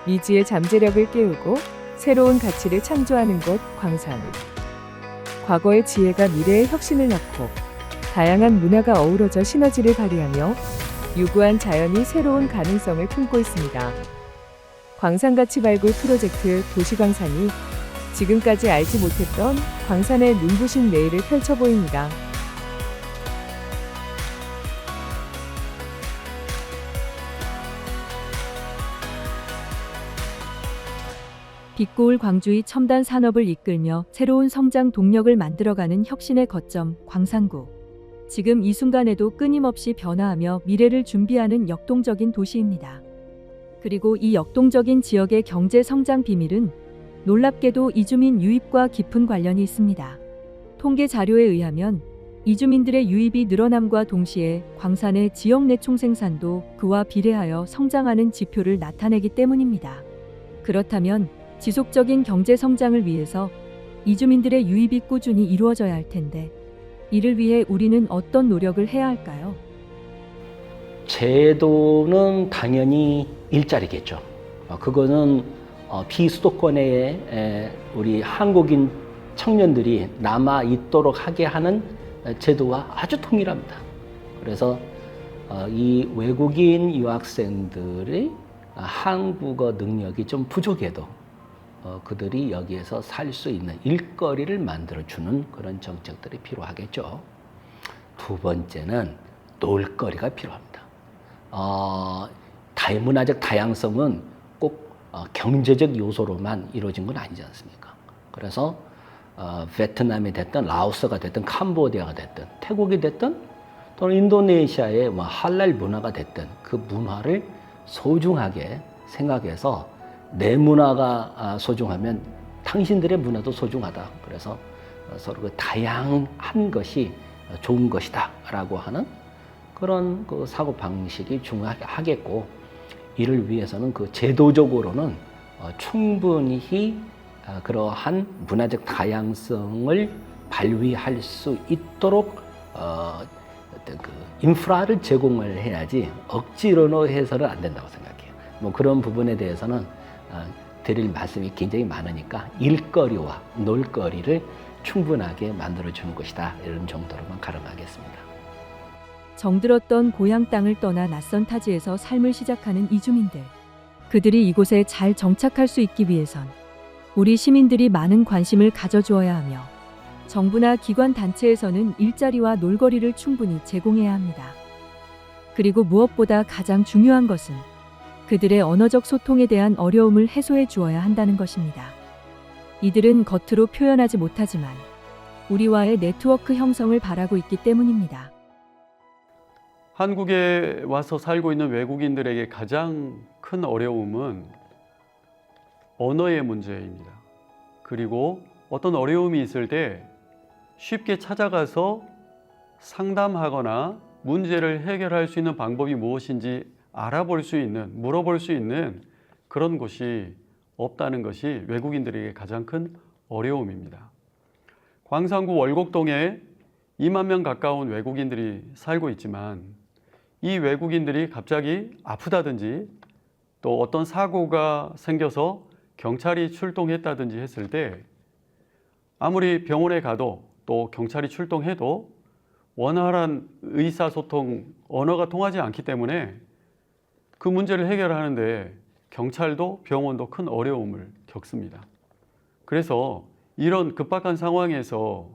미지의 잠재력을 깨우고 새로운 가치를 창조하는 곳 광산. 과거의 지혜가 미래의 혁신을 낳고 다양한 문화가 어우러져 시너지를 발휘하며 유구한 자연이 새로운 가능성을 품고 있습니다. 광산가치 발굴 프로젝트 도시광산이 지금까지 알지 못했던 광산의 눈부신 내일을 펼쳐 보입니다. 빛고울 광주의 첨단 산업을 이끌며 새로운 성장 동력을 만들어가는 혁신의 거점 광산구. 지금 이 순간에도 끊임없이 변화하며 미래를 준비하는 역동적인 도시입니다. 그리고 이 역동적인 지역의 경제 성장 비밀은 놀랍게도 이주민 유입과 깊은 관련이 있습니다. 통계 자료에 의하면 이주민들의 유입이 늘어남과 동시에 광산의 지역 내 총생산도 그와 비례하여 성장하는 지표를 나타내기 때문입니다. 그렇다면 지속적인 경제 성장을 위해서 이주민들의 유입이 꾸준히 이루어져야 할 텐데 이를 위해 우리는 어떤 노력을 해야 할까요? 제도는 당연히 일자리겠죠. 그거는 비수도권의 우리 한국인 청년들이 남아 있도록 하게 하는 제도와 아주 동일합니다. 그래서 이 외국인 유학생들의 한국어 능력이 좀 부족해도 그들이 여기에서 살 수 있는 일거리를 만들어주는 그런 정책들이 필요하겠죠. 두 번째는 놀거리가 필요합니다. 문화적 다양성은 꼭 경제적 요소로만 이루어진 건 아니지 않습니까? 그래서 베트남이 됐든 라오스가 됐든 캄보디아가 됐든 태국이 됐든 또는 인도네시아의 할랄 문화가 됐든 그 문화를 소중하게 생각해서 내 문화가 소중하면 당신들의 문화도 소중하다. 그래서 서로 그 다양한 것이 좋은 것이다 라고 하는 그런 그 사고 방식이 중요하겠고, 이를 위해서는 그 제도적으로는 충분히 그러한 문화적 다양성을 발휘할 수 있도록 어떤 그 인프라를 제공을 해야지 억지로는 해서는 안 된다고 생각해요. 그런 부분에 대해서는 드릴 말씀이 굉장히 많으니까 일거리와 놀거리를 충분하게 만들어주는 것이다, 이런 정도로만 가름하겠습니다. 정들었던 고향 땅을 떠나 낯선 타지에서 삶을 시작하는 이주민들. 그들이 이곳에 잘 정착할 수 있기 위해선 우리 시민들이 많은 관심을 가져주어야 하며 정부나 기관 단체에서는 일자리와 놀거리를 충분히 제공해야 합니다. 그리고 무엇보다 가장 중요한 것은 그들의 언어적 소통에 대한 어려움을 해소해 주어야 한다는 것입니다. 이들은 겉으로 표현하지 못하지만 우리와의 네트워크 형성을 바라고 있기 때문입니다. 한국에 와서 살고 있는 외국인들에게 가장 큰 어려움은 언어의 문제입니다. 그리고 어떤 어려움이 있을 때 쉽게 찾아가서 상담하거나 문제를 해결할 수 있는 방법이 무엇인지 알아볼 수 있는, 물어볼 수 있는 그런 곳이 없다는 것이 외국인들에게 가장 큰 어려움입니다. 광산구 월곡동에 2만 명 가까운 외국인들이 살고 있지만 이 외국인들이 갑자기 아프다든지 또 어떤 사고가 생겨서 경찰이 출동했다든지 했을 때 아무리 병원에 가도 또 경찰이 출동해도 원활한 의사소통, 언어가 통하지 않기 때문에 그 문제를 해결하는데 경찰도 병원도 큰 어려움을 겪습니다. 그래서 이런 급박한 상황에서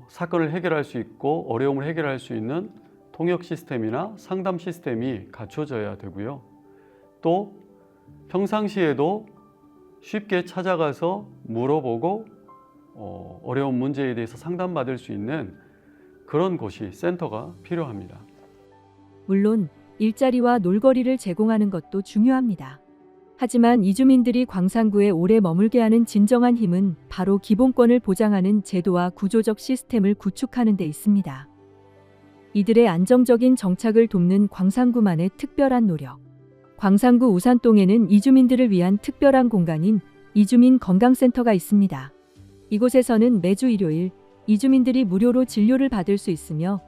사건을 해결할 수 있고 어려움을 해결할 수 있는 통역 시스템이나 상담 시스템이 갖춰져야 되고요. 또 평상시에도 쉽게 찾아가서 물어보고 어려운 문제에 대해서 상담받을 수 있는 그런 곳이 센터가 필요합니다. 물론 일자리와 놀거리를 제공하는 것도 중요합니다. 하지만 이주민들이 광산구에 오래 머물게 하는 진정한 힘은 바로 기본권을 보장하는 제도와 구조적 시스템을 구축하는 데 있습니다. 이들의 안정적인 정착을 돕는 광산구만의 특별한 노력. 광산구 우산동에는 이주민들을 위한 특별한 공간인 이주민 건강센터가 있습니다. 이곳에서는 매주 일요일 이주민들이 무료로 진료를 받을 수 있으며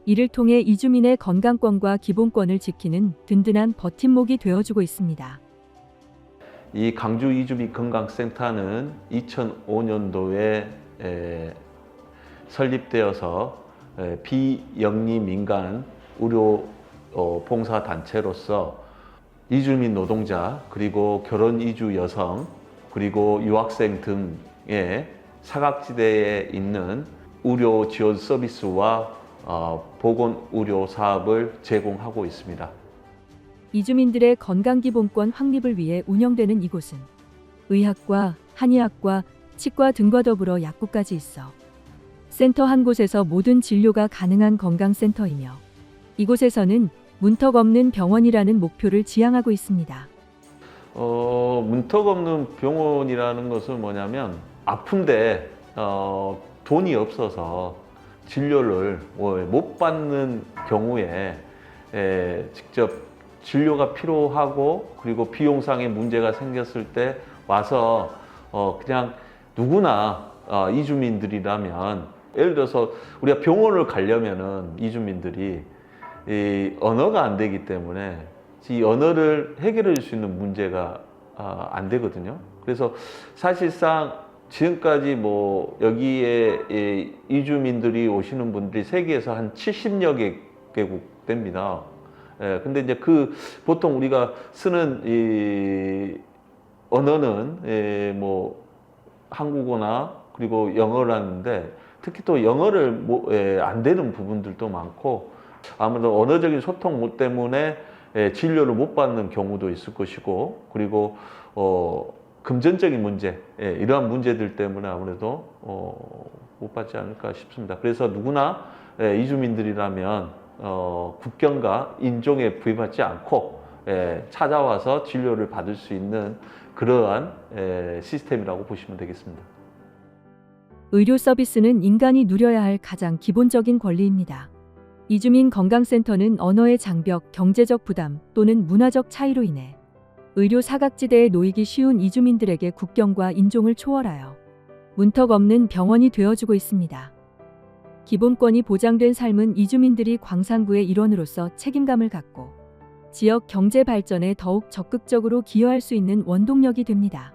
이를 통해 이주민의 건강권과 기본권을 지키는 든든한 버팀목이 되어주고 있습니다. 이 강주 이주민 건강센터는 2005년도에 설립되어서 비영리 민간 의료 봉사단체로서 이주민 노동자, 그리고 결혼 이주 여성, 그리고 유학생 등의 사각지대에 있는 의료 지원 서비스와 보건 의료 사업을 제공하고 있습니다. 이주민들의 건강기본권 확립을 위해 운영되는 이곳은 의학과 한의학과 치과 등과 더불어 약국까지 있어 센터 한 곳에서 모든 진료가 가능한 건강센터이며 이곳에서는 문턱 없는 병원이라는 목표를 지향하고 있습니다. 문턱 없는 병원이라는 것은 뭐냐면 아픈데 돈이 없어서 진료를 못 받는 경우에 직접 진료가 필요하고 그리고 비용상의 문제가 생겼을 때 와서 그냥 누구나 이주민들이라면 예를 들어서 우리가 병원을 가려면은 이주민들이 이 언어가 안 되기 때문에 이 언어를 해결해 줄 수 있는 문제가 안 되거든요. 그래서 사실상 지금까지 뭐 여기에 이주민들이 오시는 분들이 세계에서 한 70여 개국 됩니다. 근데 이제 보통 우리가 쓰는 이 언어는 뭐 한국어나 그리고 영어라는데 특히 또 영어를 안 되는 부분들도 많고 아무래도 언어적인 소통 때문에 진료를 못 받는 경우도 있을 것이고 그리고 금전적인 문제 이러한 문제들 때문에 아무래도 못 받지 않을까 싶습니다. 그래서 누구나 이주민들이라면 국경과 인종에 부합하지 않고 찾아와서 진료를 받을 수 있는 그러한 시스템이라고 보시면 되겠습니다. 의료 서비스는 인간이 누려야 할 가장 기본적인 권리입니다. 이주민 건강센터는 언어의 장벽, 경제적 부담 또는 문화적 차이로 인해 의료 사각지대에 놓이기 쉬운 이주민들에게 국경과 인종을 초월하여 문턱 없는 병원이 되어주고 있습니다. 기본권이 보장된 삶은 이주민들이 광산구의 일원으로서 책임감을 갖고 지역 경제 발전에 더욱 적극적으로 기여할 수 있는 원동력이 됩니다.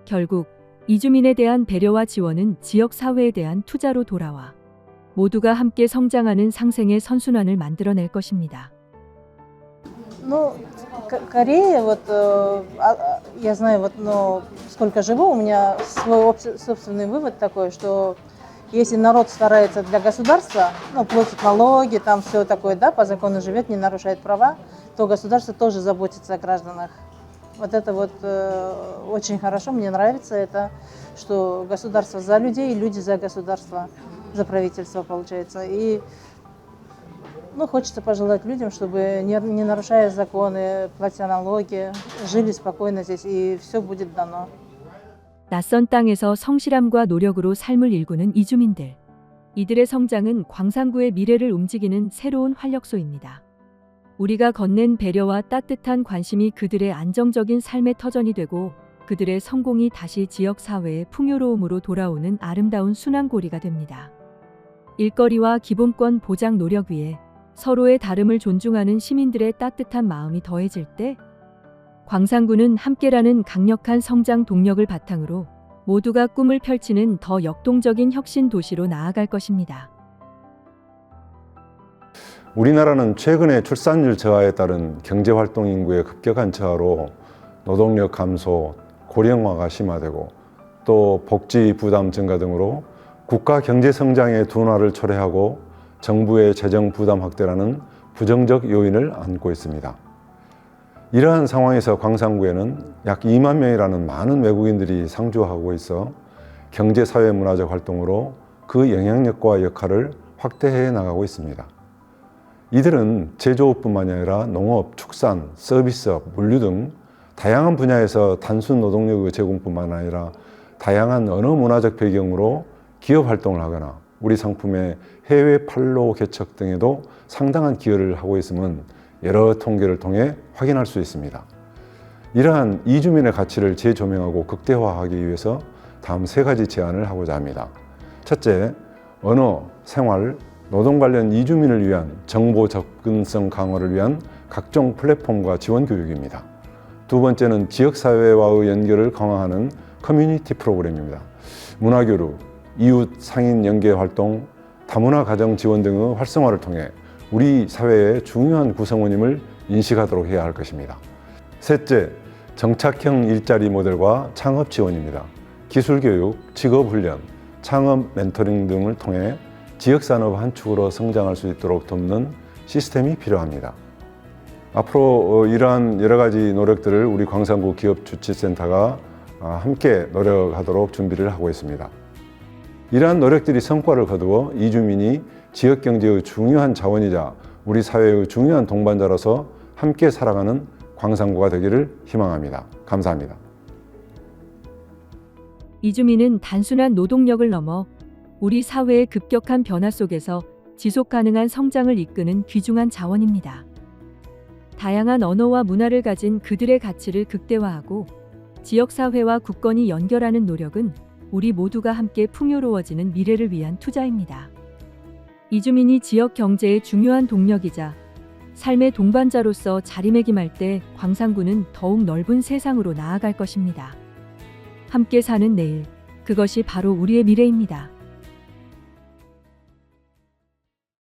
결국 이주민에 대한 배려와 지원은 지역 사회에 대한 투자로 돌아와 모두가 함께 성장하는 상생의 선순환을 만들어낼 것입니다. Ну, Корея, я знаю, сколько живу, у меня свой собственный вывод такой, что если народ старается для государства, платит налоги, там все такое, да, по закону живет, не нарушает права, то государство тоже заботится о гражданах. Вот это очень хорошо, мне нравится это, что государство за людей, люди за государство, за правительство получается. И хочется пожелать людям, чтобы не нарушая законы, платя налоги, жили спокойно здесь, и все будет дано. 낯선 땅에서 성실함과 노력으로 삶을 일구는 이주민들. 이들의 성장은 광산구의 미래를 움직이는 새로운 활력소입니다. 우리가 건넨 배려와 따뜻한 관심이 그들의 안정적인 삶의 터전이 되고 그들의 성공이 다시 지역 사회의 풍요로움으로 돌아오는 아름다운 순환고리가 됩니다. 일거리와 기본권 보장 노력 위에 서로의 다름을 존중하는 시민들의 따뜻한 마음이 더해질 때 광산구는 함께라는 강력한 성장 동력을 바탕으로 모두가 꿈을 펼치는 더 역동적인 혁신 도시로 나아갈 것입니다. 우리나라는 최근에 출산율 저하에 따른 경제활동 인구의 급격한 저하로 노동력 감소, 고령화가 심화되고 또 복지 부담 증가 등으로 국가 경제 성장의 둔화를 초래하고 정부의 재정 부담 확대라는 부정적 요인을 안고 있습니다. 이러한 상황에서 광산구에는 약 2만 명이라는 많은 외국인들이 상주하고 있어 경제, 사회, 문화적 활동으로 그 영향력과 역할을 확대해 나가고 있습니다. 이들은 제조업뿐만이 아니라 농업, 축산, 서비스업, 물류 등 다양한 분야에서 단순 노동력의 제공뿐만 아니라 다양한 언어 문화적 배경으로 기업 활동을 하거나 우리 상품의 해외 판로 개척 등에도 상당한 기여를 하고 있음은 여러 통계를 통해 확인할 수 있습니다. 이러한 이주민의 가치를 재조명하고 극대화하기 위해서 다음 3가지 제안을 하고자 합니다. 첫째, 언어, 생활, 노동 관련 이주민을 위한 정보 접근성 강화를 위한 각종 플랫폼과 지원 교육입니다. 두 번째는 지역사회와의 연결을 강화하는 커뮤니티 프로그램입니다. 문화교류, 이웃 상인 연계 활동, 다문화 가정 지원 등의 활성화를 통해 우리 사회의 중요한 구성원임을 인식하도록 해야 할 것입니다. 셋째, 정착형 일자리 모델과 창업 지원입니다. 기술교육, 직업훈련, 창업 멘토링 등을 통해 지역산업 한 축으로 성장할 수 있도록 돕는 시스템이 필요합니다. 앞으로 이러한 여러 가지 노력들을 우리 광산구 기업주치센터가 함께 노력하도록 준비를 하고 있습니다. 이러한 노력들이 성과를 거두어 이주민이 지역경제의 중요한 자원이자 우리 사회의 중요한 동반자로서 함께 살아가는 광산구가 되기를 희망합니다. 감사합니다. 이주민은 단순한 노동력을 넘어 우리 사회의 급격한 변화 속에서 지속 가능한 성장을 이끄는 귀중한 자원입니다. 다양한 언어와 문화를 가진 그들의 가치를 극대화하고 지역사회와 국권이 연결하는 노력은 우리 모두가 함께 풍요로워지는 미래를 위한 투자입니다. 이주민이 지역 경제의 중요한 동력이자 삶의 동반자로서 자리매김할 때 광산구는 더욱 넓은 세상으로 나아갈 것입니다. 함께 사는 내일, 그것이 바로 우리의 미래입니다.